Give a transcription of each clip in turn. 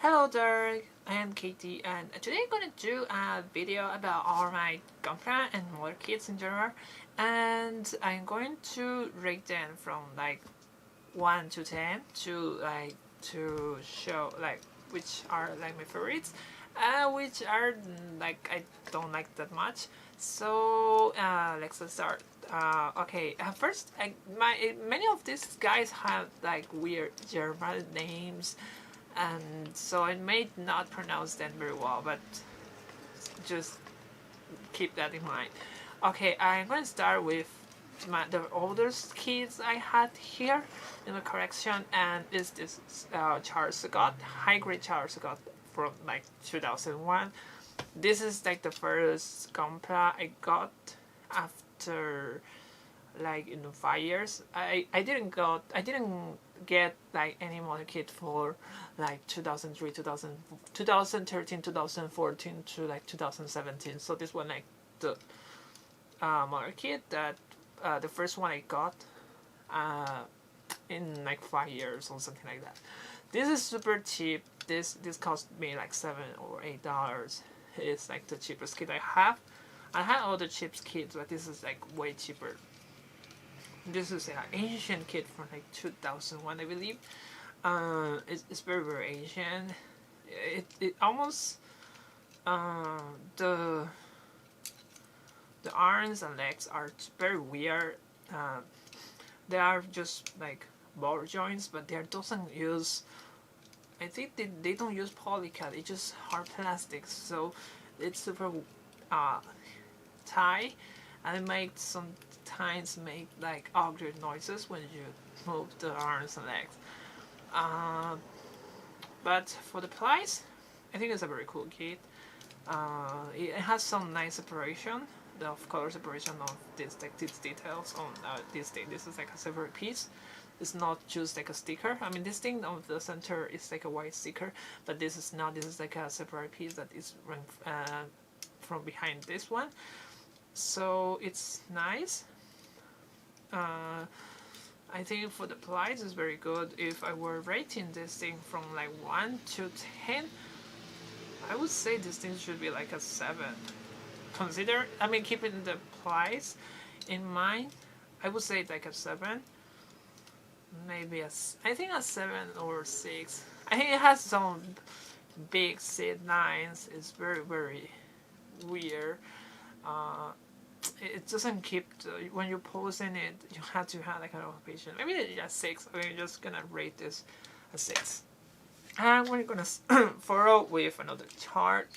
Hello there, I am Katie and today I'm going to do a video about all my gunpla and motor kits in general, and I'm going to rate them from like 1 to 10 to show like which are like my favorites which are like I don't like that much. So let's start. Okay, first many of these guys have like weird German names, and so I may not pronounce them very well, but just keep that in mind. Okay, I'm going to start with the oldest kids I had here in the collection, and is this Charles Scott, high grade Charles Scott from like 2001. This is like the first gunpla I got after like 5 years. I didn't get like any motor kit for like 2003 2013 2014 to like 2017. So this one like the motor kit that the first one I got in like 5 years or something like that. This is super cheap. This cost me like $7 or $8. It's like the cheapest kit I have. I had all the cheap kits, but this is like way cheaper. This is an Asian kit from like 2001, I believe. It's very Asian. It almost the arms and legs are very weird. They are just like ball joints, but they doesn't use. I think they don't use polycat. It's just hard plastic, so it's super tight, and it makes sometimes make like awkward noises when you move the arms and legs. But for the price, I think it's a very cool kit. It has some nice separation, of color separation of these details on this thing. This is like a separate piece. It's not just like a sticker. I mean, this thing on the center is like a white sticker, but this is not. This is like a separate piece that is from behind this one. So it's nice. I think for the price is very good. If I were rating this thing from like 1 to 10, I would say this thing should be like a 7. Keeping the price in mind, I would say like a 7. Maybe I think a 7 or 6. I think it has some big seat lines. It's very weird. It doesn't keep when you're posing it. You have to have like a lot of patience. Maybe a 6. I'm just gonna rate this a 6. And we're gonna follow with another chart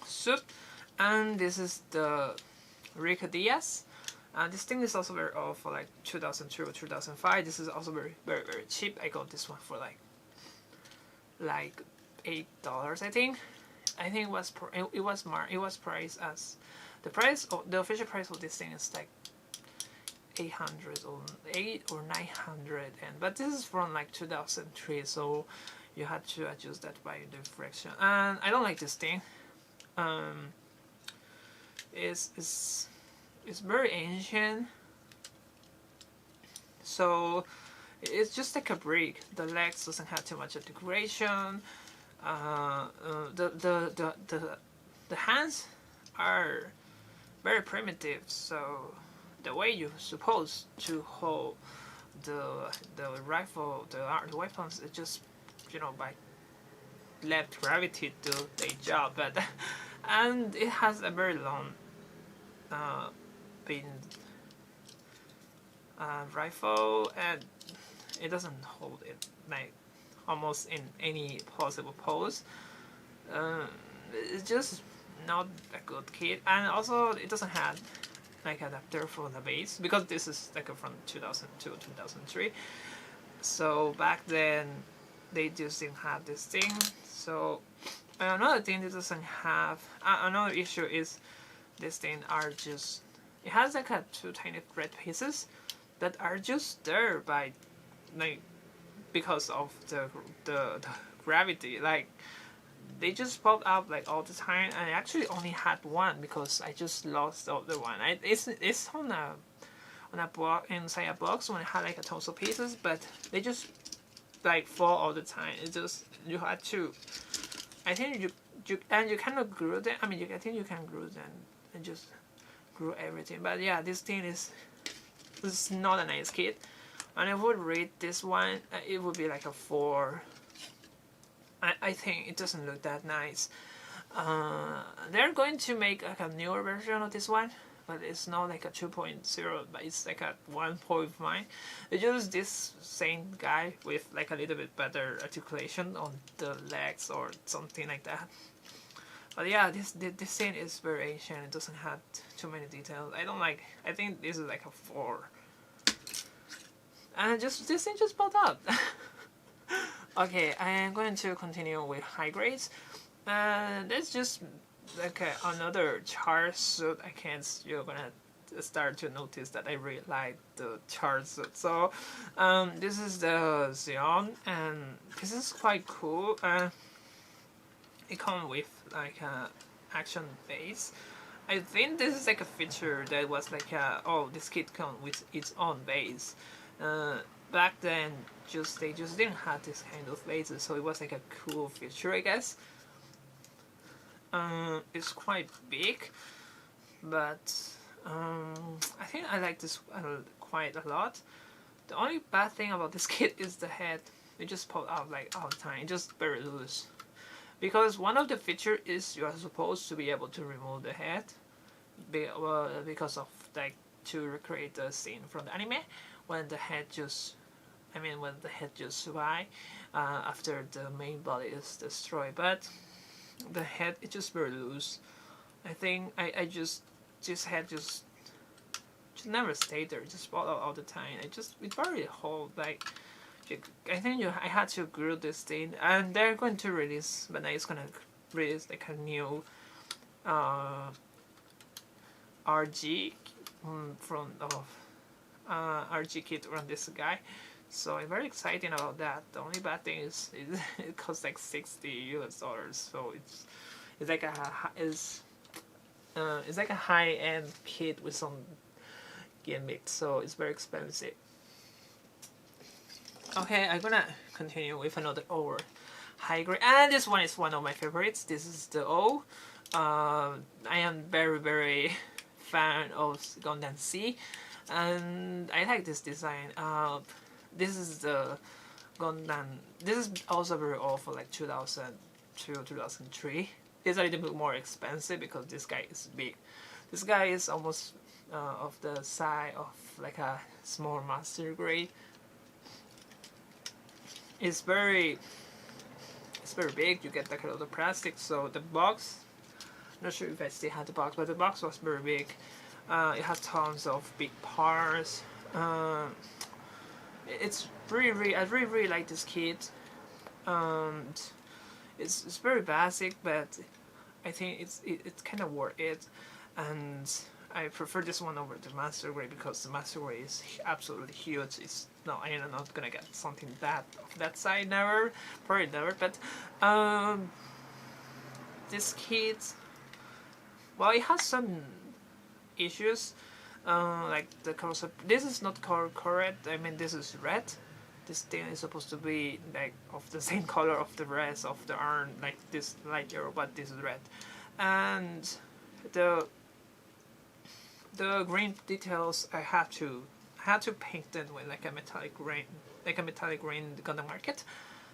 suit, and this is the Rica Diaz. This thing is also very old for like 2002 or 2005. This is also very cheap. I got this one for like $8, I think. I think it was priced as the official price of this thing is like 800 or 8 or 900, but this is from like 2003, so you had to adjust that by the fraction. And I don't like this thing. It's very ancient, so it's just like a brick. The legs doesn't have too much of decoration. The hands are very primitive, so the way you're supposed to hold the rifle, the weapons, is just by let gravity do their job. But and it has a very long pin rifle, and it doesn't hold it like almost in any possible pose. It's just not a good kit, and also it doesn't have like adapter for the base, because this is like from 2002 2003. So back then they just didn't have this thing. So another thing this doesn't have, another issue is this thing are just, it has like two tiny red pieces that are just there by like because of the gravity. Like they just pop up like all the time, and I actually only had one because I just lost the other one. It's on a box, inside a box, when it had like a tons of pieces, but they just like fall all the time. It just you had to. I think you cannot glue them. I mean, I think you can glue them and just glue everything. But yeah, this thing is not a nice kit. And I would rate this one. It would be like a 4. I think it doesn't look that nice. They're going to make like a newer version of this one, but it's not like a 2.0, but it's like a 1.5. It's just this same guy with like a little bit better articulation on the legs or something like that. But yeah, this scene is very Asian. It doesn't have too many details. I don't like. I think this is like a 4. And just this thing just popped up. Okay, I am going to continue with high grades. That's just like another char suit. I guess you're gonna start to notice that I really like the char suit. So this is the Xeon, and this is quite cool. It comes with like a action base. I think this is like a feature that was like oh, this kit comes with its own base. Back then they just didn't have this kind of bases, so it was like a cool feature, I guess. It's quite big, but I think I like this quite a lot. The only bad thing about this kit is the head. It just pops out like all the time. It's just very loose. Because one of the features is you are supposed to be able to remove the head, because of like to recreate the scene from the anime when the head just survives after the main body is destroyed. But the head is just very loose. I think this head just never stayed there. It just fall out all the time. It very hold like. I think I had to glue this thing, and they're going to release. But it's gonna release like a new RG from RG kit on this guy. So I'm very excited about that. The only bad thing is it costs like $60 US. So it's like a high end kit with some gimmicks. So it's very expensive. Okay, I'm gonna continue with another over high grade, and this one is one of my favorites. This is the O. I am very fan of Gundam C, and I like this design. This is the Gundam. This is also very old for like 2002 2003. It's a little bit more expensive because this guy is big. This guy is almost of the size of like a small master grade. It's very big. You get like a lot of plastic. So the box, I'm not sure if I still have the box, but the box was very big. It has tons of big parts. It's I really like this kit. It's very basic, but I think it's kind of worth it. And I prefer this one over the master grade because the master grade is absolutely huge. I am not gonna get something that size, probably never. But this kit, well, it has some issues, like the color. This is not color correct. I mean, this is red. This thing is supposed to be like of the same color of the rest of the arm, like this light yellow, but this is red, and the green details I had to paint them with like a metallic green Gundam market,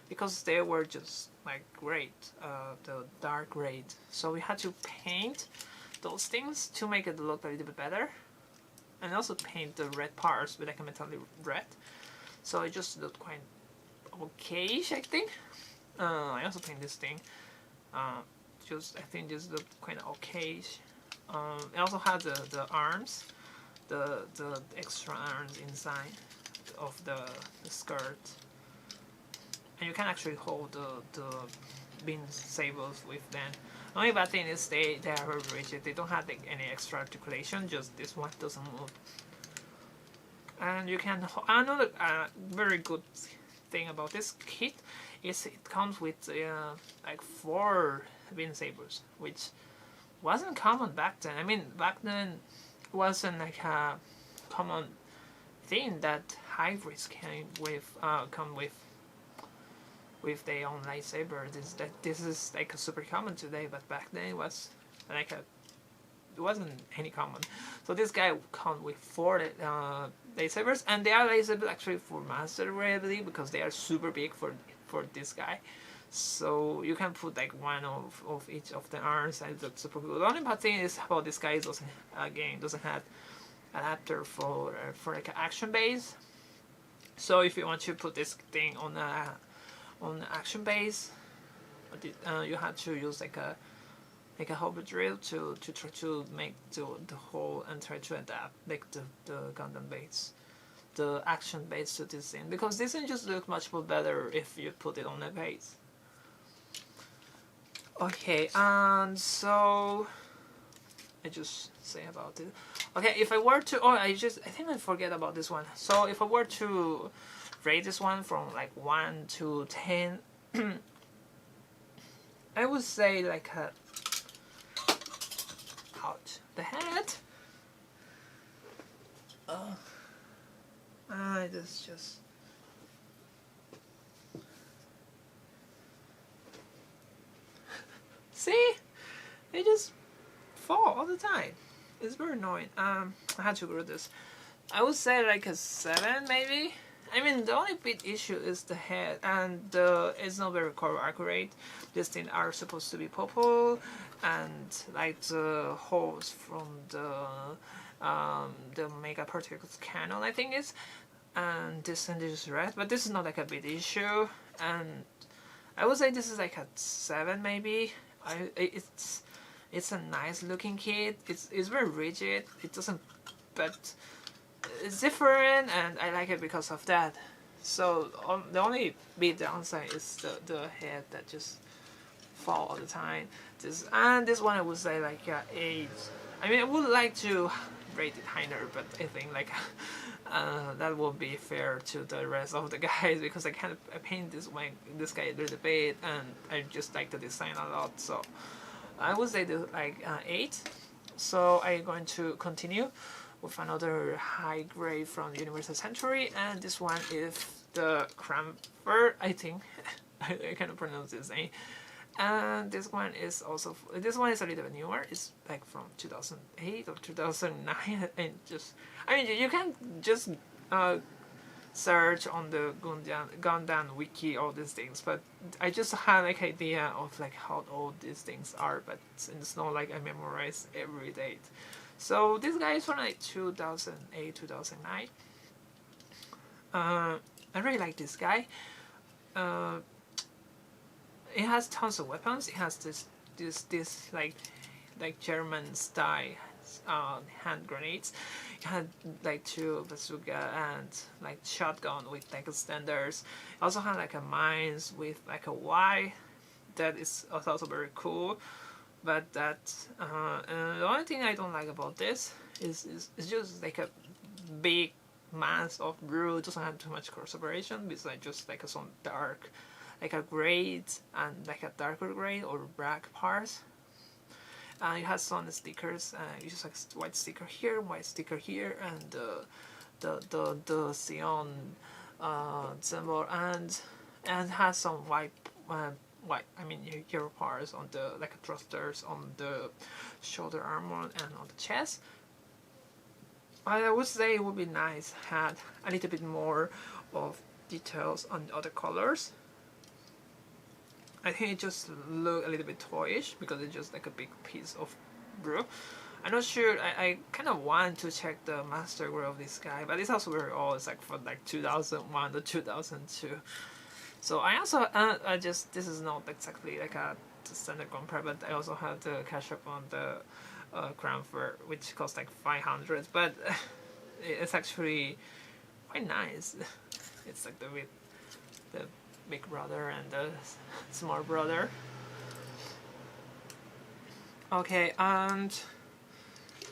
because they were just like great, the dark red. So we had to paint those things to make it look a little bit better, and also paint the red parts with like a metallic red. So it just looked quite okay-ish, I think. I also painted this thing. I think this looked quite okay-ish. It also has the arms, the extra arms inside of the skirt, and you can actually hold the beam sabers with them. The only bad thing is they are very rigid. They don't have like any extra articulation. Just this one doesn't move. And you can another very good thing about this kit is it comes with like 4 beam sabers, which wasn't common back then. I mean, back then it wasn't like a common thing that hybrids come with with their own lightsaber. This is like a super common today, but back then it was like a it wasn't any common. So this guy come with 4 lightsabers, and they are lightsabers actually for master grade because they are super big for this guy. So you can put like one of each of the arms, and that's super cool. The only bad thing is about this guy doesn't have adapter for like an action base. So if you want to put this thing on action base, you have to use like a hover drill to try to make the hole and try to adapt like the Gundam base, the action base to this thing, because this thing just looks much more better if you put it on a base. Okay, and so I just say about it. Okay, if I were to, I think I forget about this one. So if I were to rate this one from like 1 to 10, I would say like a, ouch, the head. This just. See, they just fall all the time. It's very annoying. I had to grow this. I would say like a 7 maybe. I mean, the only big issue is the head, and it's not very color accurate. These things are supposed to be purple, and like the holes from the mega particles cannon, I think is, and this thing is red. But this is not like a big issue, and I would say this is like a 7 maybe. It's a nice looking kit. It's very rigid. It doesn't, but it's different, and I like it because of that. So the only big downside is the head that just fall all the time. This one I would say like 8. I mean, I would like to rate it higher, but I think like that won't be fair to the rest of the guys, because I paint this guy a little bit, and I just like the design a lot. So I would say like 8. So I'm going to continue with another high grade from the Universal Century, and this one is the Cramper, I think. I cannot pronounce this name. And this one is a little bit newer. It's like from 2008 or 2009, and you can just search on the Gundam wiki all these things, but I just have like idea of like how old these things are, but it's not like I memorize every date. So this guy is from like 2008, 2009. I really like this guy. It has tons of weapons. It has this like German style hand grenades. It had like 2 bazooka and like shotgun with like extenders. It also had like a mines with like a Y that is also very cool. But that the only thing I don't like about this is just like a big mass of blue. It doesn't have too much color separation besides just like some dark, like a gray and like a darker gray or black parts. It has some stickers. You just like white sticker here, white sticker here, and the Sion symbol, and has some white. Hero parts on the like thrusters on the shoulder armor and on the chest. I would say it would be nice had a little bit more of details on other colors. I think it just look a little bit toyish because it's just like a big piece of blue. I'm not sure. I kind of want to check the master grade of this guy, but it's also very old. It's like from like 2001 to 2002. So I also this is not exactly like a standard gunpla, but I also have to catch up on the Crown Fur, which costs like 500, but it's actually quite nice. It's like the big brother and the small brother. Okay, and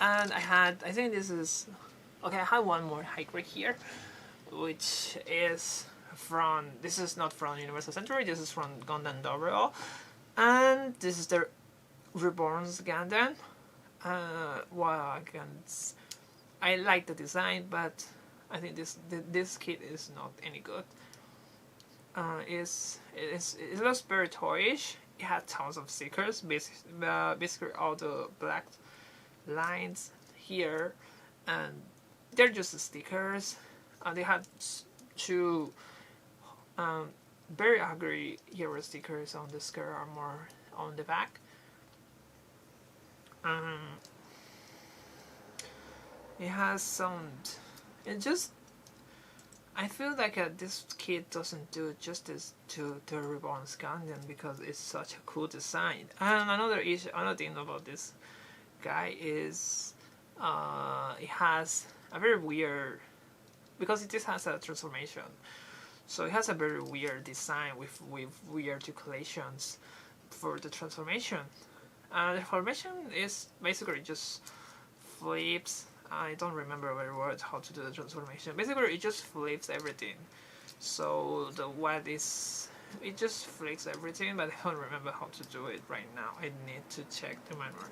I think this is okay. I have one more high grade here, which is this is not from Universal Century, this is from Gundam Double, and this is the Reborn's Gundam. I like the design, but I think this kit is not any good. it looks very toyish. It had tons of stickers, basically all the black lines here, and they're just stickers. They had two very ugly hero stickers on the skirt armor on the back. It has some. It just. I feel like this kit doesn't do justice to the Reborn's Gundam because it's such a cool design. And another thing about this guy is it has a very weird, because this has a transformation, so it has a very weird design with weird articulations for the transformation. The transformation is basically just flips. I don't remember very well how to do the transformation. Basically, it just flips everything. So it just flips everything, but I don't remember how to do it right now. I need to check the manual.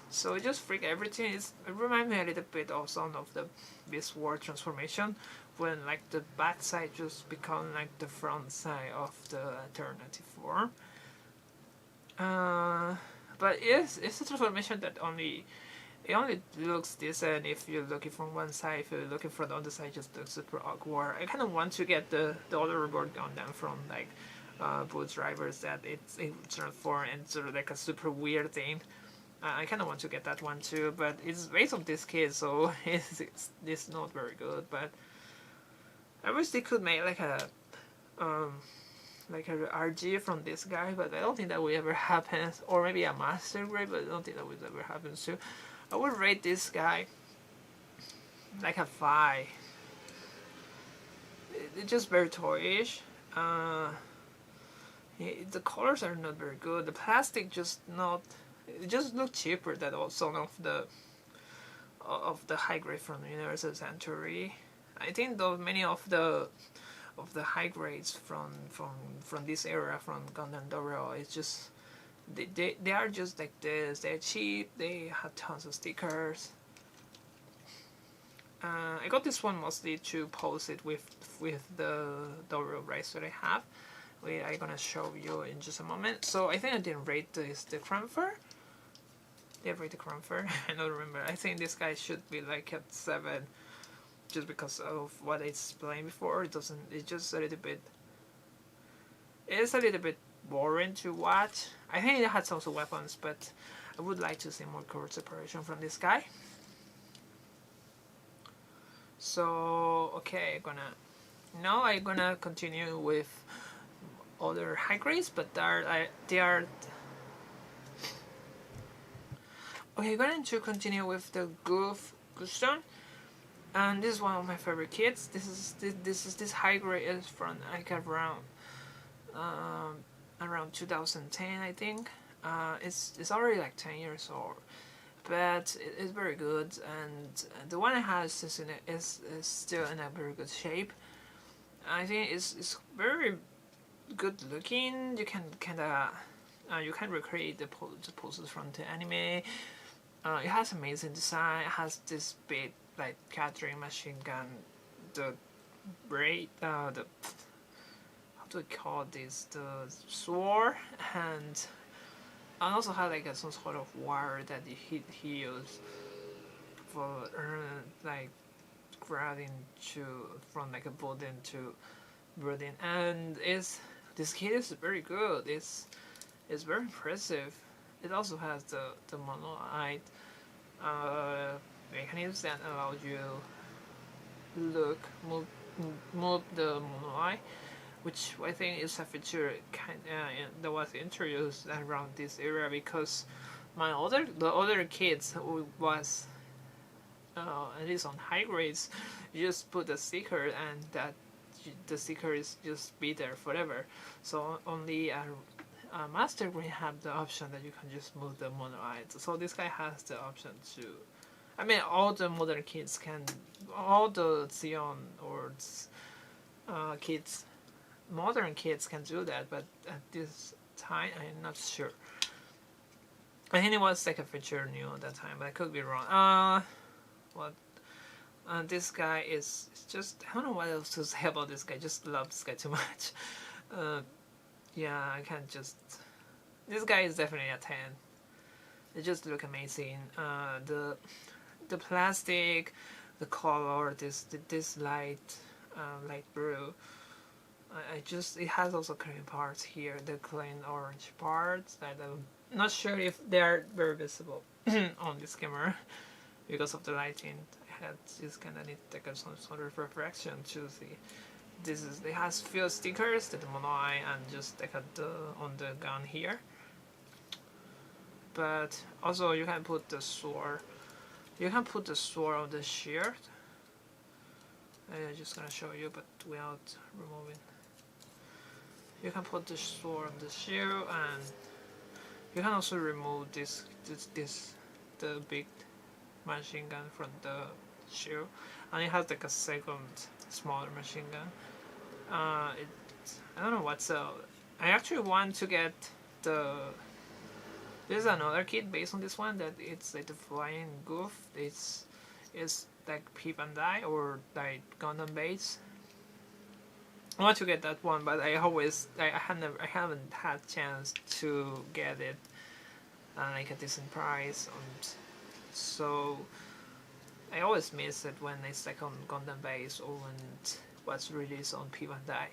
So it just flips everything. It reminds me a little bit of some of the Beast War transformation, when like the back side just become like the front side of the alternative form. But it's a transformation that only looks decent if you're looking from one side. If you're looking from the other side, it just looks super awkward. I kind of want to get the other reward Gundam from like boot drivers that it's transformed into like a super weird thing. I kind of want to get that one too, but it's based on this kid, so it's not very good. But I wish they could make like a RG from this guy, but I don't think that will ever happen. Or maybe a master grade, but I don't think that will ever happen too. I would rate this guy like a 5. It's just very toyish. The colors are not very good. The plastic just not. It just looks cheaper than some of the high grade from Universal Century. I think though many of the high grades from this era from Gundam Doro, it's just they are just like this. They're cheap. They have tons of stickers. I got this one mostly to pose it with the Doro rice that I have. I'm gonna show you in just a moment. So I think I didn't rate the Cranfer. Did I rate the Cranfer? I don't remember. I think this guy should be like at 7, just because of what I explained before. It's just a little bit. It's a little bit boring to watch. I think it had some weapons, but I would like to see more color separation from this guy. So okay, I'm gonna continue with other high grades, but they are. Okay, I'm going to continue with the Gushton, and this is one of my favorite kits. This high grade is from like around 2010, I think. It's already like 10 years old, but it's very good, and the one I have is still in a very good shape. I think it's very good looking. You can you can recreate the poses from the anime. It has amazing design. It has this big like catering machine gun, the braid, the how do we call this, the sword, and also had like some sort of wire that he used for like grabbing from like a building to building, and this kit is very good. It's very impressive. It also has the monolith mechanism that allows you move the monolith, which I think is a feature that was introduced around this era, because the other kids who was at least on high grades, you just put the sticker and that the sticker is just be there forever. So only a master grade have the option that you can just move the monolith. So this guy has the option to. I mean, all the modern kids can, all the Xeon or modern kids can do that, but at this time, I'm not sure. I think it was like a feature new at that time, but I could be wrong. This guy is just, I don't know what else to say about this guy. I just love this guy too much. Yeah, I can't just. This guy is definitely a 10. It just look amazing. The plastic, the color, this light blue. I just it has also clean parts here. The clean orange parts that I'm not sure if they are very visible on this camera because of the lighting. I had just kind of need to take some sort of reflection to see. This is it has few stickers, the mono eye, and just like the on the gun here. But also you can put the sword. You can put the sword on the shield. I'm just gonna show you, but without removing. You can put the sword on the shield, and you can also remove this the big machine gun from the shield, and it has like a second smaller machine gun. I don't know what's I actually want to get the. There's another kit based on this one that it's like the flying goof. It's like Peep and Die or like Gundam base. I want to get that one, but I haven't had chance to get it like a decent price, and so I always miss it when it's like on Gundam base or when it was released on Peep and Die.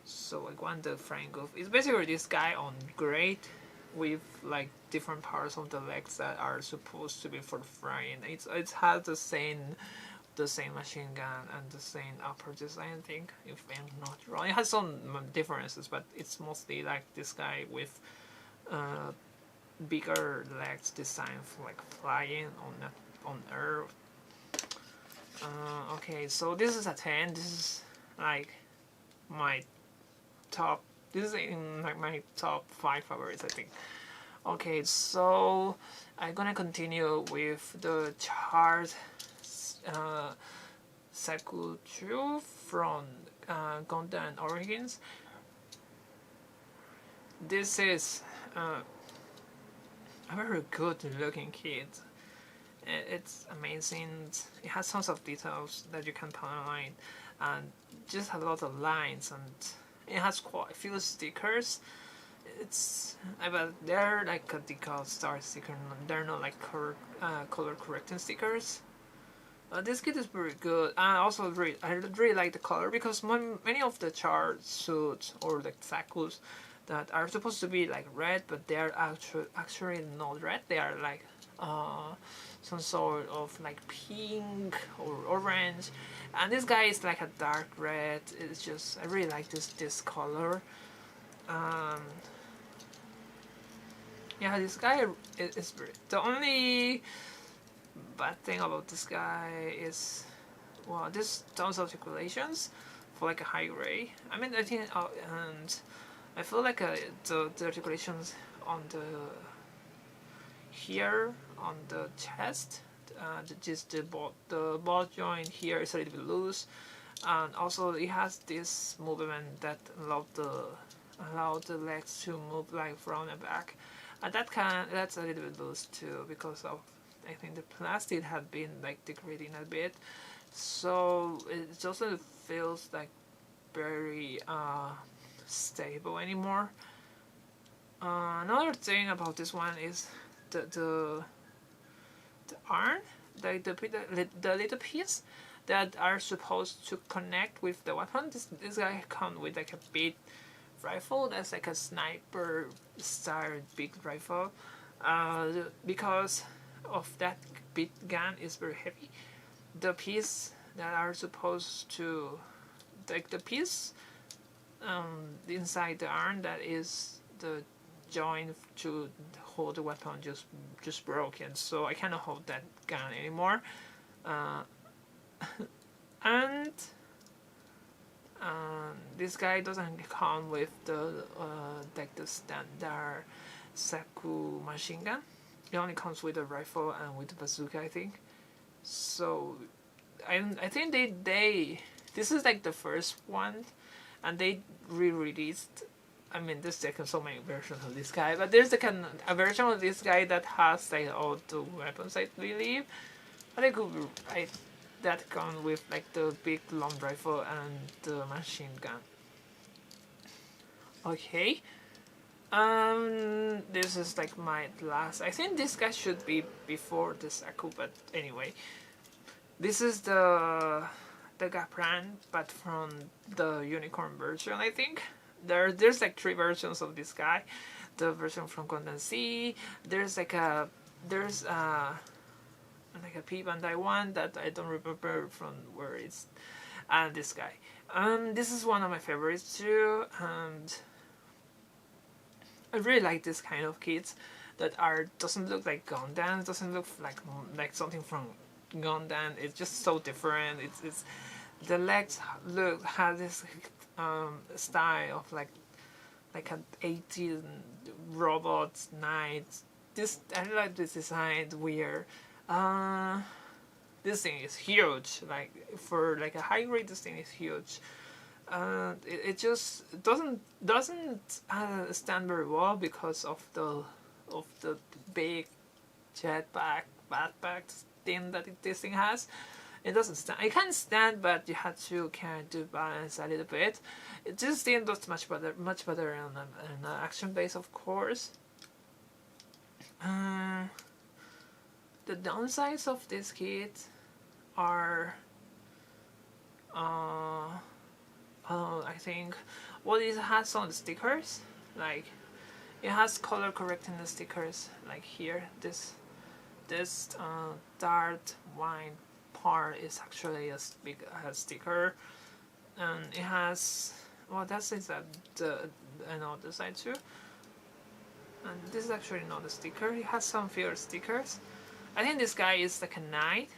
So I want the flying goof. It's basically this guy on great with like different parts of the legs that are supposed to be for flying. It has the same machine gun and the same upper design, I think, if I'm not wrong. It has some differences, but it's mostly like this guy with bigger legs designed for like flying on Earth. Okay, so this is a 10. This is like my top. This is in like my top 5 favorites, I think. Okay, so I'm gonna continue with the chart. Sakuchu from Gundam Origins. This is a very good looking kit. It's amazing. It has tons of details that you can put online, and just a lot of lines, and it has quite a few stickers. It's but they're like a decal star sticker. They're not like color correcting stickers. This kit is very good. I really like the color because many of the char suits or like Sakus that are supposed to be like red, but they're actually not red. They are like some sort of like pink or orange, and this guy is like a dark red. It's just I really like this color. Yeah, this guy is the only bad thing about this guy is, well, there's tons of articulations for like a high grade. I mean, I think, and I feel like the articulations on the here on the chest, just the ball joint here is a little bit loose, and also it has this movement that allow the legs to move like front and back, and that's a little bit loose too because of I think the plastic had been like degrading a bit, so it doesn't feels like very stable anymore. Another thing about this one is the arm, like the little piece that are supposed to connect with the weapon. This guy comes with like a big rifle that's like a sniper style big rifle, because of that big gun is very heavy. The piece that are supposed to, like the piece inside the arm that is the joint to hold the weapon just broken, so I cannot hold that gun anymore. And this guy doesn't come with the like the standard Saku machine gun. It only comes with a rifle and with a bazooka, I think. So I think they this is like the first one, and they re-released. I mean, there's like so many versions of this guy, but there's like a version of this guy that has like all the weapons, I believe. But that comes with like the big long rifle and the machine gun. Okay. This is like my last. I think this guy should be before the Saku, but anyway, this is the Gapran, but from the unicorn version. I think there's like three versions of this guy. The version from Condensee. There's like a P Bandai one that I don't remember from where it's, and this guy. This is one of my favorites too, and I really like this kind of kits that are doesn't look like Gundam, doesn't look like something from Gundam. It's just so different. It's the legs have this style of like an 80s robot knight. This I like this design. Weird. This thing is huge. Like for like a high grade, this thing is huge. It just doesn't stand very well because of the big jetpack backpack thing that this thing has. It doesn't stand. It can stand, but you have to kind of do balance a little bit. This thing does much better on an action base, of course. The downsides of this kit are, I think, well, it has some stickers, like it has color correcting the stickers, like here, this dark wine part is actually a big sticker, and it has, well, that says that another side too, and this is actually not a sticker. It has some fewer stickers. I think this guy is like a knight.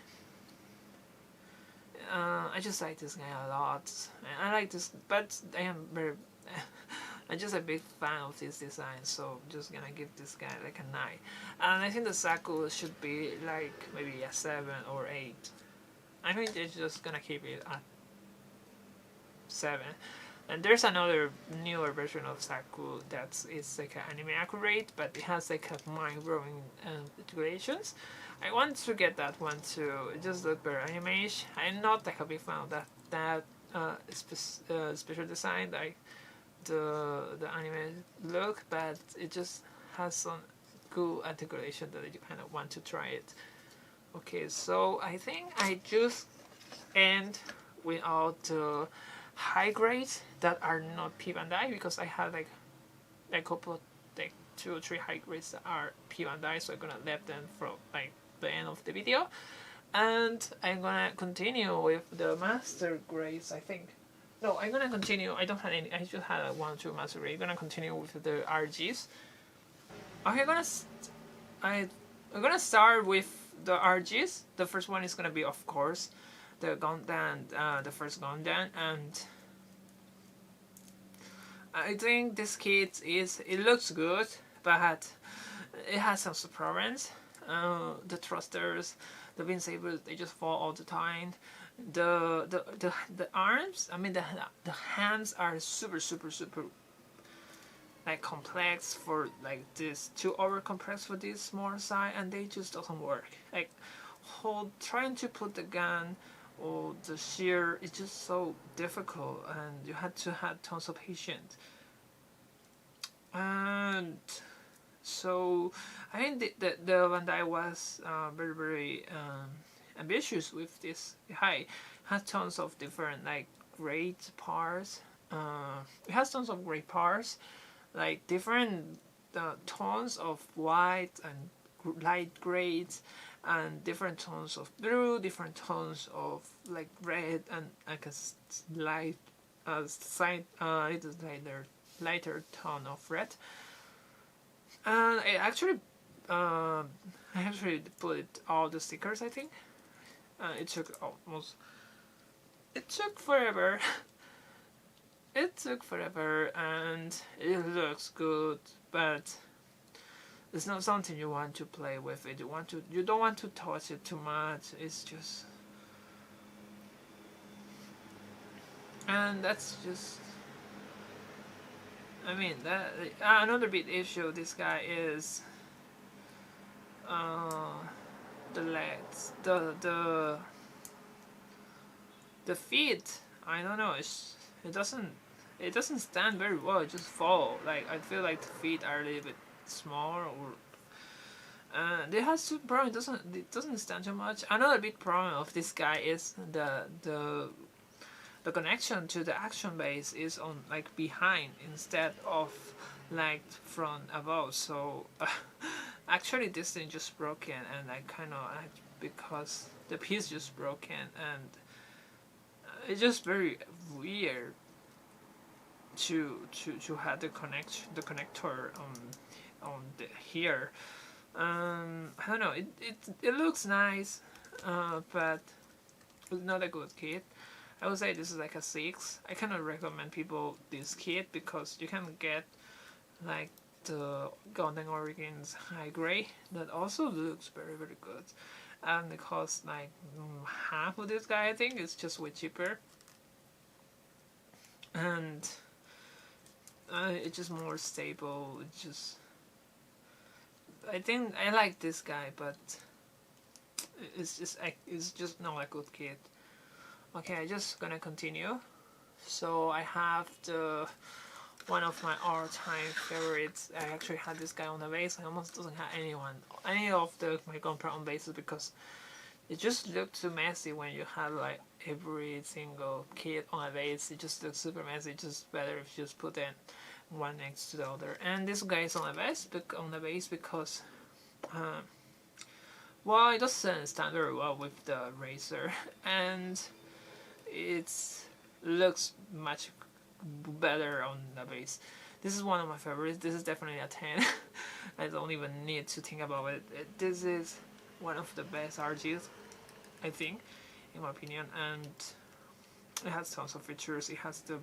I just like this guy a lot. I like this, but I am very I'm just a big fan of this design, so I'm just gonna give this guy like a 9. And I think the Saku should be like maybe a 7 or 8. I think they're just gonna keep it at 7. And there's another newer version of Saku that's it's like an anime accurate, but it has like a mind-blowing articulations. I want to get that one too. It just looks very anime-ish. I'm not like a big fan of that special design, like the anime look, but it just has some cool articulation that you kind of want to try it. Okay, so I think I just end with all the high grades that are not P Bandai, because I have like a couple of like 2 or 3 high grades that are P Bandai, so I'm gonna leave them for like the end of the video, and I'm gonna continue with the master grades. I think no, I'm gonna continue. I don't have any. I just had 1 or 2 master grades. I'm gonna continue with the RGs. Okay, I'm gonna start with the RGs. The first one is gonna be, of course, the Gundam, the first Gundam, and I think this kit it looks good, but it has some problems. The thrusters, the wind sabers, they just fall all the time. The arms, I mean the hands are super like complex for like this, too over complex for this small size, and they just doesn't work. Like trying to put the gun or the shear is just so difficult, and you had to have tons of patience. And so I think the Bandai was very ambitious with this. It has tons of different like great parts. It has tons of great parts, like different tones of white and light grades, and different tones of blue, different tones of like red, and like a light lighter tone of red. And I actually put all the stickers, I think. It took forever. It took forever, and it looks good, but it's not something you want to play with. You don't want to touch it too much. It's just, and that's just. I mean that another big issue. This guy is the legs, the feet. I don't know. It doesn't. it doesn't stand very well. It just fall. Like I feel like the feet are a little bit small, or it has to problem. It doesn't stand too much. Another big problem of this guy is the connection to the action base is on like behind instead of like from above. So actually this thing just broken, and I kind of because the piece just broken, and it's just very weird to have the connector on here. I don't know. It looks nice, but it's not a good kit. I would say this is like a 6. I cannot recommend people this kit because you can get like the Golden Origins High Grey that also looks very very good, and it costs like half of this guy. I think it's just way cheaper, and it's just more stable. It's just I think I like this guy, but it's just not a good kit. Okay, I just gonna continue. So I have the one of my all-time favorites. I actually had this guy on the base. I almost doesn't have any of my gunpla on bases because it just looked too messy when you have like every single kit on a base. It just looks super messy. It's just better if you just put in one next to the other. And this guy is on the base because well, it doesn't stand very well with the razor, and it looks much better on the base. This is one of my favorites. This is definitely a 10. I don't even need to think about it. This is one of the best RGs, I think, in my opinion, and it has tons of features. It has the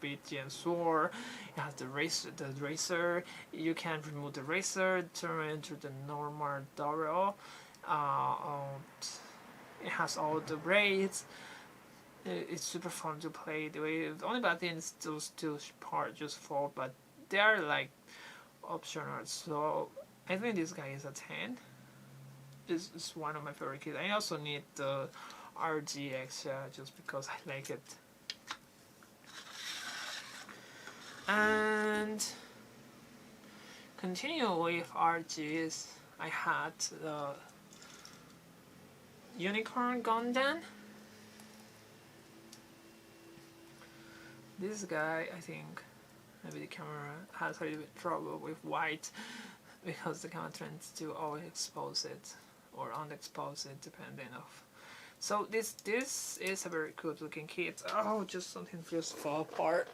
beat gen sword. It has the razor. You can remove the razor, turn it into the normal double. It has all the braids. It's super fun to play. The only bad thing is those two parts just fall, but they are like optional. So I think this guy is a 10. It's one of my favorite kits. I also need the RG extra just because I like it. And continue with RGs. I had the Unicorn Gundam. This guy, I think, maybe the camera has a little bit trouble with white because the camera tends to always expose it or underexpose it depending of. So this is a very good looking kit. Oh, just something just fall apart.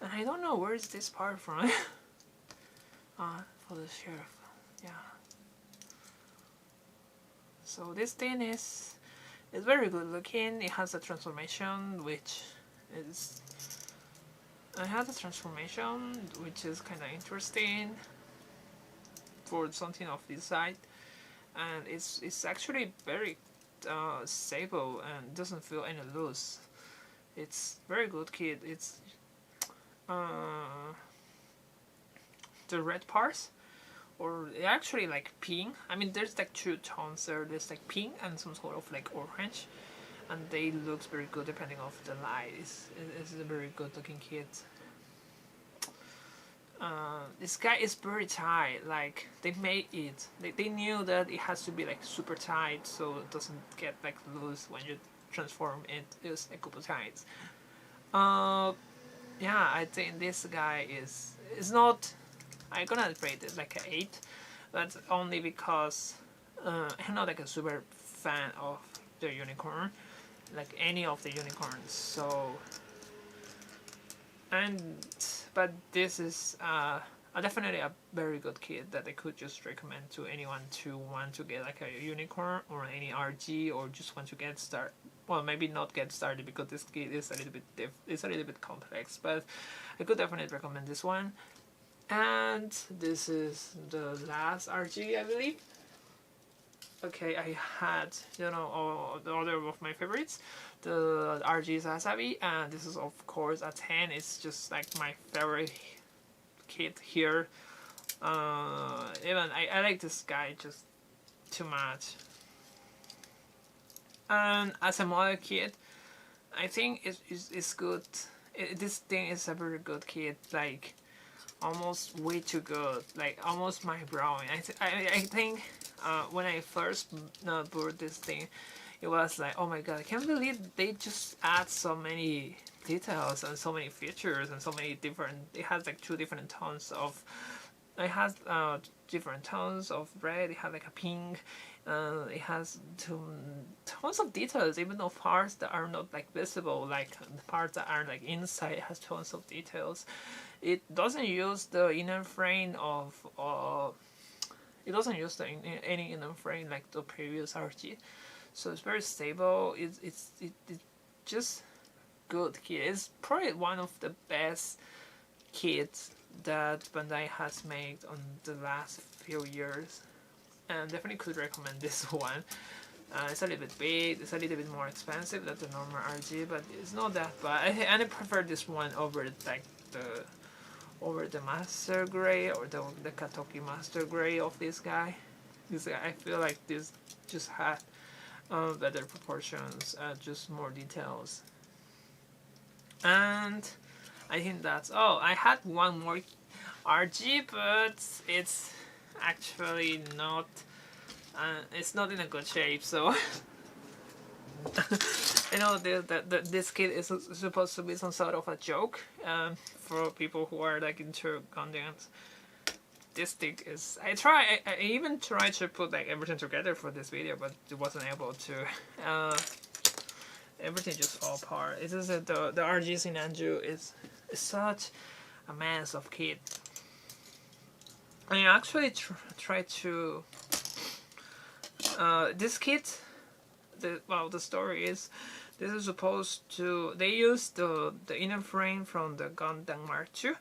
And I don't know where is this part from. For the sheriff, yeah. So this thing is very good looking. It has a transformation which is kind of interesting for something of this side, and it's actually very stable and doesn't feel any loose. It's very good kit. It's the red parts, or actually like pink. I mean, there's like two tones there. There's like pink and some sort of like orange, and they look very good depending on the light. It's a very good looking kit. This guy is very tight. Like they made it. They knew that it has to be like super tight so it doesn't get like loose when you transform it. It's a couple times. Yeah, I think this guy is not. I'm gonna rate it like an 8. That's only because I'm not like a super fan of the unicorn, like any of the unicorns. So, but this is definitely a very good kit that I could just recommend to anyone to want to get like a unicorn or any RG, or just want to get started. Well, maybe not get started because this kit is a little bit complex, but I could definitely recommend this one. And this is the last RG, I believe. Okay, I had, all the other of my favorites, the RG Sasabi, and this is of course a 10. It's just like my favorite kit here. Even I like this guy just too much. And as a model kit, I think it's good. This thing is a very good kit, like almost way too good, like almost mind blowing. I think when I first bought this thing, it was like, oh my god, I can't believe they just add so many details and so many features and so many different. It has like two different tones of. It has different tones of red. It has like a pink. It has tons of details, even though parts that are not like visible, like the parts that are like inside, has tons of details. It doesn't use the inner frame of. It doesn't use any inner frame like the previous RG, so it's very stable. It's just good kit. It's probably one of the best kits that Bandai has made on the last few years, and definitely could recommend this one. It's a little bit big, it's a little bit more expensive than the normal RG, but it's not that bad. I prefer this one over like the Master Gray or the Katoki Master Gray of this guy. I feel like this just had better proportions, just more details. And I think that's all. I had one more RG, but it's actually not. It's not in a good shape, so. I know this kit is supposed to be some sort of a joke for people who are like into Gundams. This thing is. I even tried to put like everything together for this video, but it wasn't able to. Everything just fall apart. It is the RG Sinanju is such a mess of kit. I actually tried to. This kit. The story is, this is supposed to. They use the inner frame from the Gundam Mark II,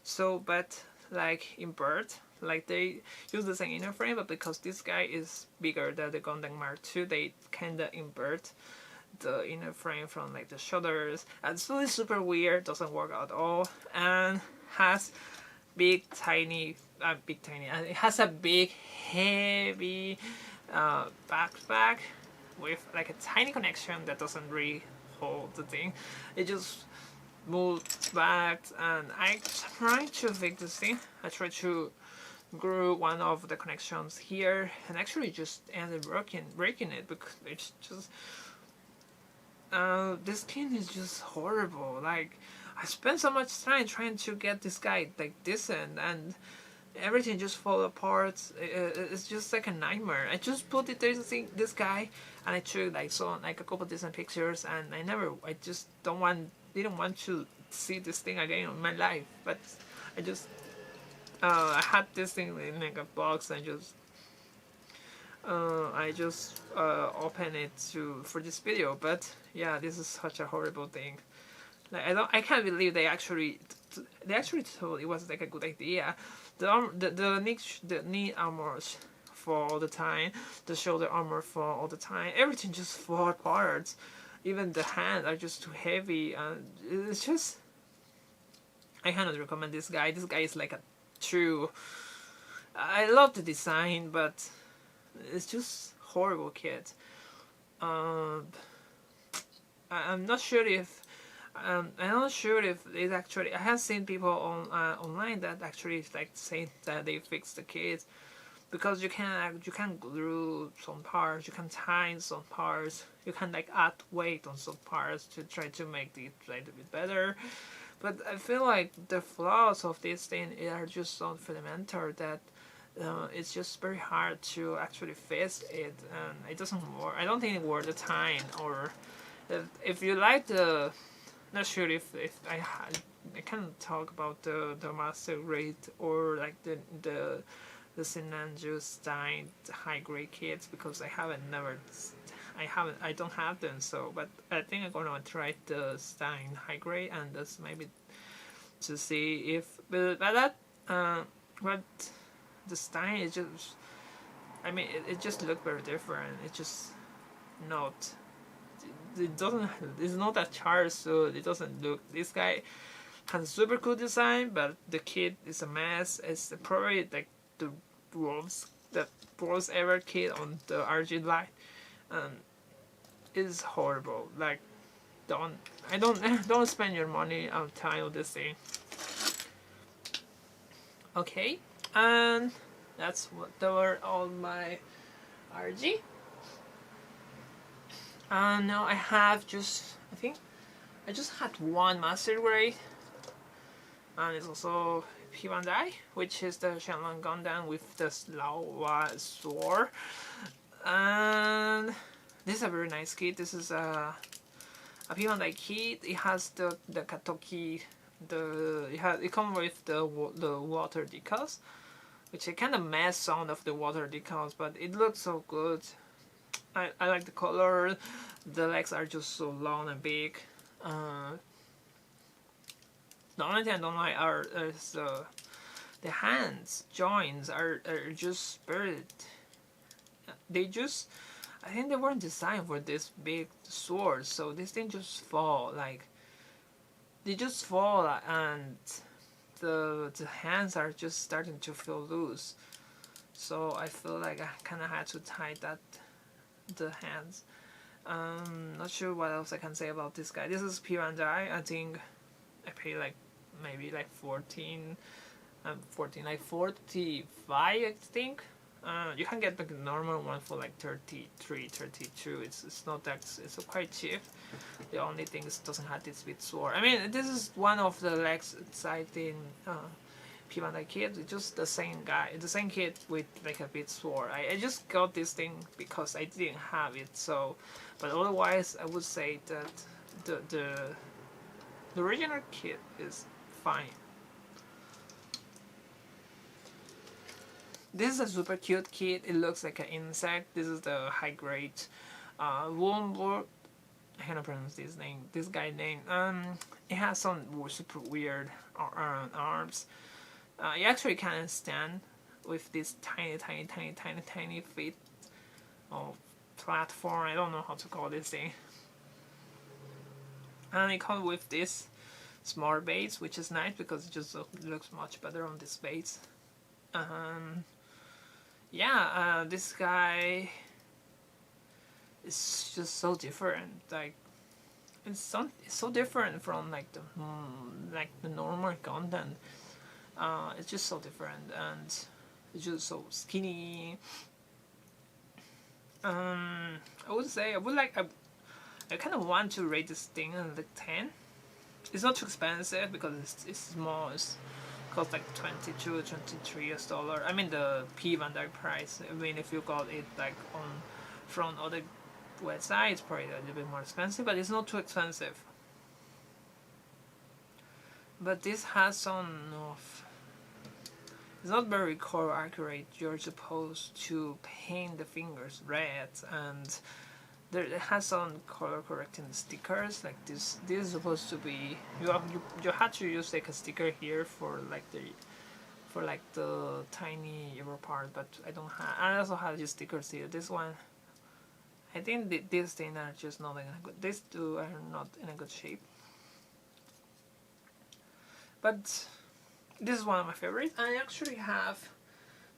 so but like invert. Like they use the same inner frame, but because this guy is bigger than the Gundam Mark II, they kinda invert the inner frame from like the shoulders, and it's really super weird, doesn't work at all, and has big tiny, and it has a big heavy backpack with like a tiny connection that doesn't really hold the thing. It just moved back, and I tried to fix this thing. I tried to glue one of the connections here, and actually just ended breaking it because it's just. This skin is just horrible. Like, I spent so much time trying to get this guy like decent, and everything just fall apart. It's just like a nightmare. I just put this guy, and I took like a couple decent pictures, and I just didn't want to see this thing again in my life. But I just I had this thing in like a box, and I just opened it for this video. But yeah, this is such a horrible thing. Like I can't believe they actually thought it was like a good idea. The knee armors fall all the time. The shoulder armor fall all the time. Everything just fall apart. Even the hands are just too heavy, and it's just. I cannot recommend this guy. This guy is like a true. I love the design, but it's just horrible kit. I'm not sure if it's actually. I have seen people online that actually like say that they fixed the kit, because you can glue some parts, you can tighten some parts, you can like add weight on some parts to try to make it a little bit better. But I feel like the flaws of this thing are just so fundamental that it's just very hard to actually fix it, and it doesn't work. I don't think it worth the time. Or if you like the, not sure if I can't talk about the master grade or like the Sinanju Stein high grade kits, because I don't have them. So, but I think I'm gonna try the Stein high grade, and that's maybe to see if but the Stein is just. I mean, it just looked very different. It's just not. It doesn't. It's not that charged, so it doesn't look. This guy has a super cool design, but the kit is a mess. It's probably like the worst ever kit on the RG line. is horrible. Like, don't spend your money on time with this thing. Okay, and that's what they were all my RG. And now I have I think I just had one master grade, and it's also P1 which is the Shenlong Gundam with the Lava sword. And this is a very nice kit. This is a P1 kit. It has the Katoki. It comes with the water decals, which I kind of mess sound of the water decals, but it looks so good. I like the color. The legs are just so long and big. The only thing I don't like is the hands joints are just buried. I think they weren't designed for this big sword, so this thing just fall, like they just fall, and the hands are just starting to feel loose. So I feel like I kind of had to tie the hands. Not sure what else I can say about this guy. This is P1 I think I paid like maybe like 14, like 45, I think. You can get the normal one for like 33, 32. It's not that, it's quite cheap. The only thing is it doesn't have this big sword. I mean, this is one of the legs exciting P1 kit. It's just the same guy, the same kit with like a big sword. I just got this thing because I didn't have it. So, but otherwise, I would say that the original kit is fine. This is a super cute kit. It looks like an insect. This is the high grade Woolworth. I cannot pronounce this guy's name. It has some super weird arms. You actually can stand with this tiny feet or platform. I don't know how to call this thing. And it comes with this small base, which is nice because it just looks much better on this base. Yeah, this guy is just so different. Like, it's so different from like the normal Gundam. It's just so different, and it's just so skinny. I would say I kind of want to rate this thing on like 10. It's not too expensive because it's small. It's cost like $22, $23. I mean the P1 price. I mean if you got it like from other websites, it's probably a little bit more expensive, but it's not too expensive. But this has some of, it's not very color accurate. You're supposed to paint the fingers red, and it has some color correcting stickers. Like this is supposed to be, you had to use like a sticker here for like the tiny ear part, but I don't have. I also have these stickers here. This one, I think these things are just not in a good. These two are not in a good shape. But this is one of my favorites. I actually have,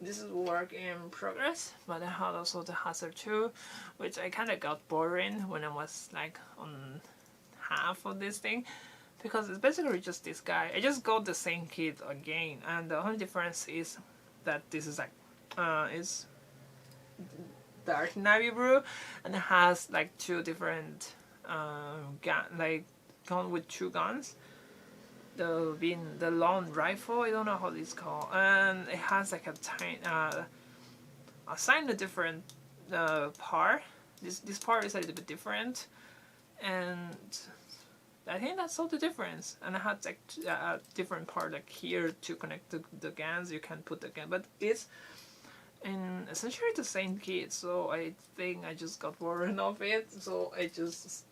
this is work in progress, but I had also the Hazard 2, which I kind of got boring when I was like on half of this thing, because it's basically just this guy. I just got the same kit again, and the only difference is that this is like, it's dark navy blue, and it has like two different gun with two guns. The long rifle, I don't know how it's called, and it has like a tiny a different part. This part is a little bit different, and I think that's all the difference. And it has like a different part like here to connect the guns. You can put the gun, but it's in essentially the same kit. So I think I just got bored of it. So I just,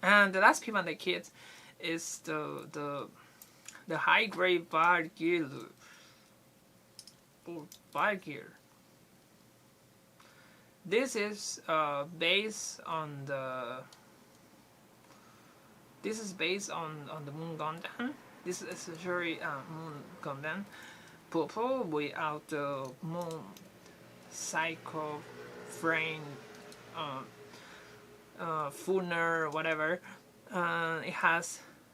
and the last P1 kit is the high grade bar gear. This is based on the Moon Gundam. This is essentially Moon Gundam purple without the Moon Psycho frame Funer, whatever.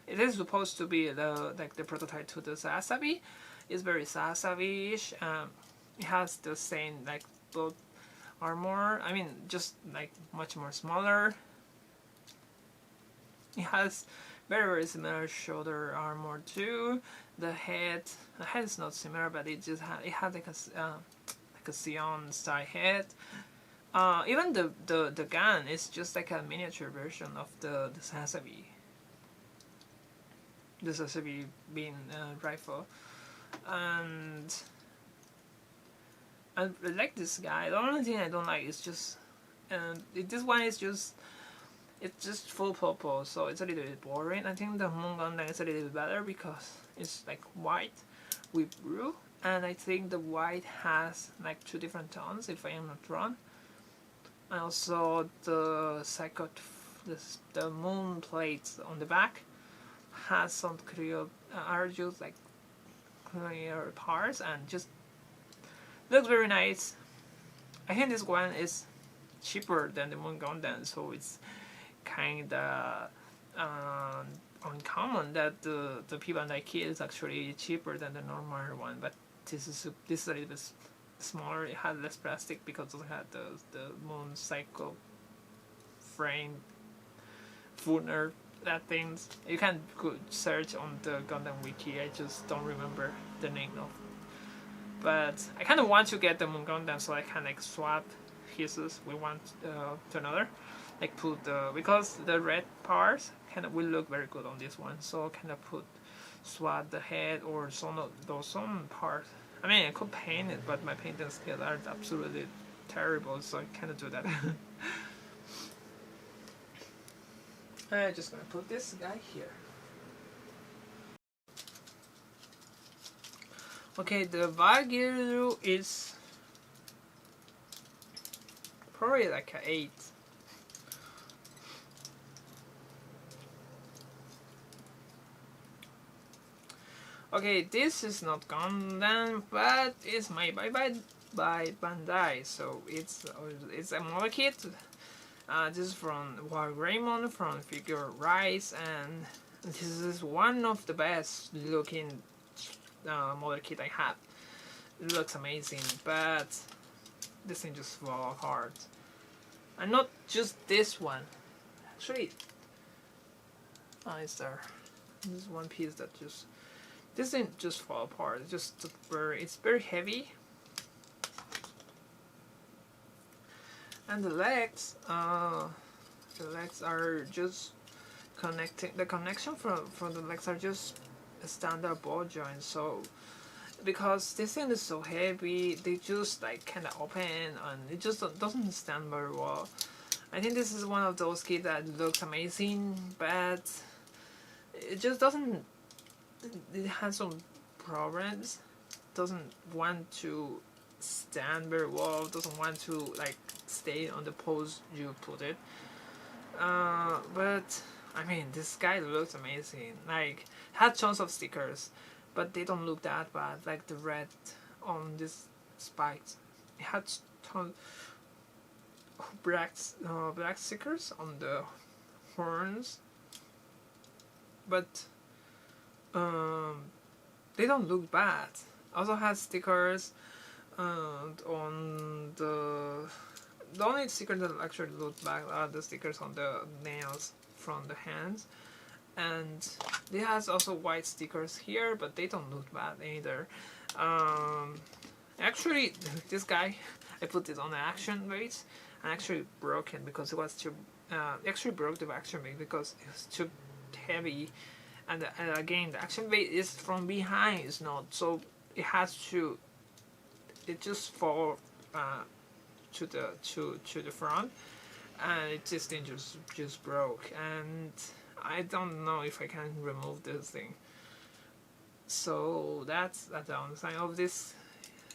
It is supposed to be the prototype to the Sasabi. It's very Sasabi-ish. It has the same like both armor. I mean, just like much more smaller. It has very similar shoulder armor too. The head is not similar, but it has like a Sion style head. Even the gun is just like a miniature version of the Sasabi. The Sasabi being rifle, and I like this guy. The only thing I don't like is just, this one is just, it's just full purple, so it's a little bit boring. I think the Moon Gundam is a little bit better because it's like white with blue, and I think the white has like 2 different tones if I am not wrong. And also the the moon plates on the back has some clear are just like clear parts and just looks very nice. I think this one is cheaper than the Moon Gundam, so it's kinda uncommon that the people like it is actually cheaper than the normal one. But this is a little bit smaller. It had less plastic because it had the moon cycle frame Funer, that things. You can search on the Gundam wiki. I just don't remember the name of. But I kind of want to get the Moon Gundam so I can like swap pieces with one to another. Like put because the red parts kind of will look very good on this one. So kind of swap the head or some parts. I mean, I could paint it, but my painting skills are absolutely terrible, so I cannot do that. I'm just gonna put this guy here. Okay, the Valgyru is probably like an 8. Okay, this is not Gundam, but it's made by Bandai, so it's a model kit. This is from War Raymond from Figure Rise, and this is one of the best looking model kit I have. It looks amazing, but this thing just fall apart. And not just this one. Actually, is there? This one piece that just. This didn't just fall apart. It's very heavy, and the legs are just connecting. The connection from the legs are just a standard ball joint. So because this thing is so heavy, they just like kind of open and it just doesn't stand very well. I think this is one of those kits that looks amazing, but it just doesn't. It has some problems. Doesn't want to stand very well. Doesn't want to like stay on the pose you put it. But I mean, this guy looks amazing. Like, had tons of stickers, but they don't look that bad. Like the red on this spikes. It had tons black stickers on the horns, but they don't look bad. Also has stickers on the only stickers that actually look bad are the stickers on the nails from the hands, and it has also white stickers here, but they don't look bad either. Actually, this guy, I put it on the action base and actually broke it because it was too. Actually broke the action base because it was too heavy. And again, the action base is from behind, it's not, so it has to. It just fall to the front, and this thing just broke, and I don't know if I can remove this thing. So that's the downside of this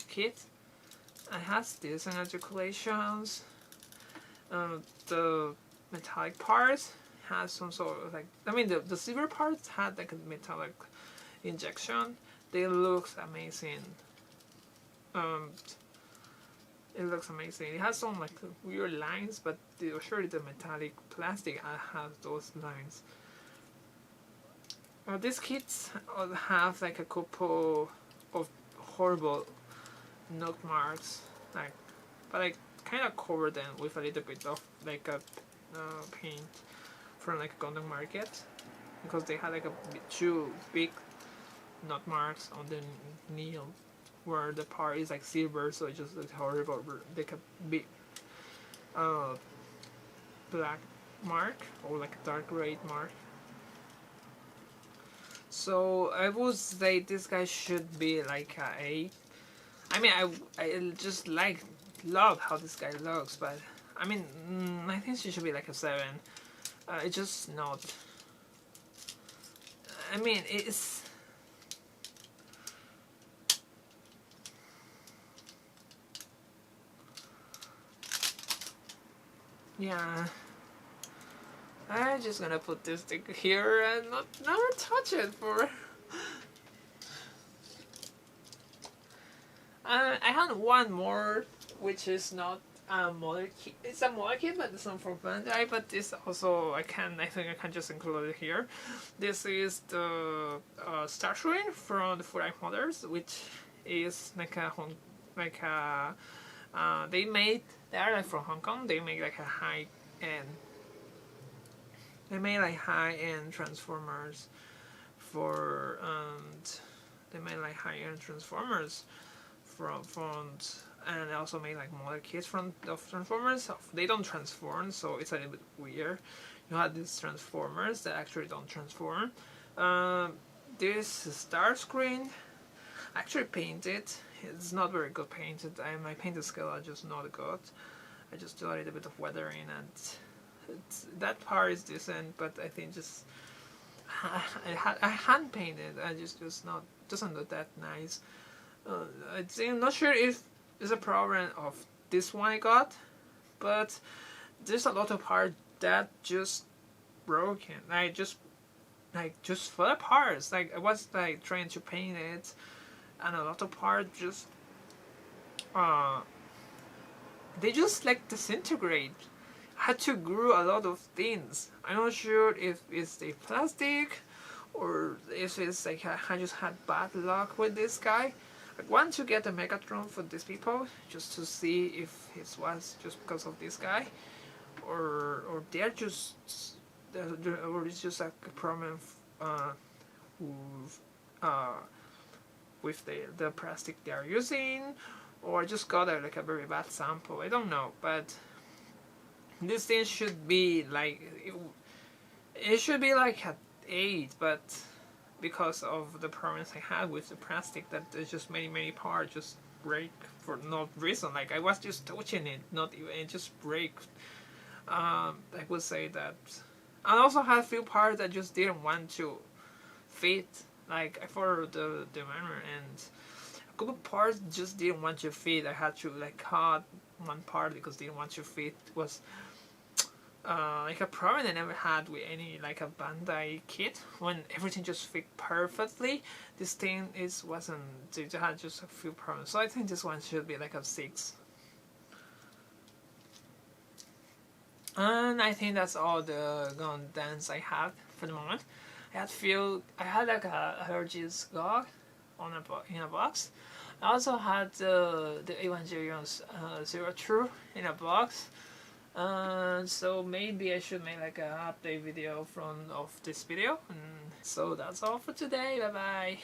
kit. It has this articulations. The metallic parts has some sort of like, I mean the silver parts had like a metallic injection. They look amazing. It looks amazing. It has some like weird lines, but surely the metallic plastic has those lines. These kits have like a couple of horrible note marks, like, but I kind of cover them with a little bit of like a paint from like a Gundam market, because they had like two big knot marks on the needle where the part is like silver, so it just looks horrible, like a big black mark or like a dark red mark. So I would say this guy should be like a 8. I mean, I just love how this guy looks, but I mean, I think she should be like a 7. It's just not. I mean, it's. Yeah. I'm just gonna put this thing here and never touch it for. I had one more, which is not a model kit. It's a model kit, but it's not for Bandai. But this also I think I can just include it here. This is the Starscreen from the Furai Motors, which is like a they are like from Hong Kong. They make like a high end. They made like high end transformers for they made like high end transformers from and they also made like model kits from of transformers. They don't transform, so it's a little bit weird. You have these transformers that actually don't transform. This Starscreen actually painted. It's not very good painted. My painted skill are just not good. I just do a little bit of weathering, and that part is decent, but I think just I hand painted. I just not doesn't look that nice. I'm not sure if it's a problem of this one I got, but there's a lot of parts that just broken. Just fell apart. Like I was like trying to paint it, and a lot of parts just they just like disintegrate. I had to glue a lot of things. I'm not sure if it's the plastic or if it's like I just had bad luck with this guy. I want to get a Megatron for these people just to see if it was just because of this guy, or they're just or it's just like a problem with the plastic they are using, or I just got like a very bad sample. I don't know, but this thing should be like it should be like an 8, but because of the problems I had with the plastic, that there's just many parts just break for no reason. Like I was just touching it, not even it just break. I would say that. I also had a few parts that just didn't want to fit. Like I followed the manual, and a couple parts just didn't want to fit. I had to like cut one part because didn't want to fit. It was like a problem I never had with any like a Bandai kit, when everything just fit perfectly. This thing wasn't. It had just a few problems. So I think this one should be like a 6. And I think that's all the Gundams I have for the moment. I had like a Hergé's GOG in a box. I also had the Evangelion's Zero True in a box. So maybe I should make like a update video of this video. And so that's all for today. Bye bye.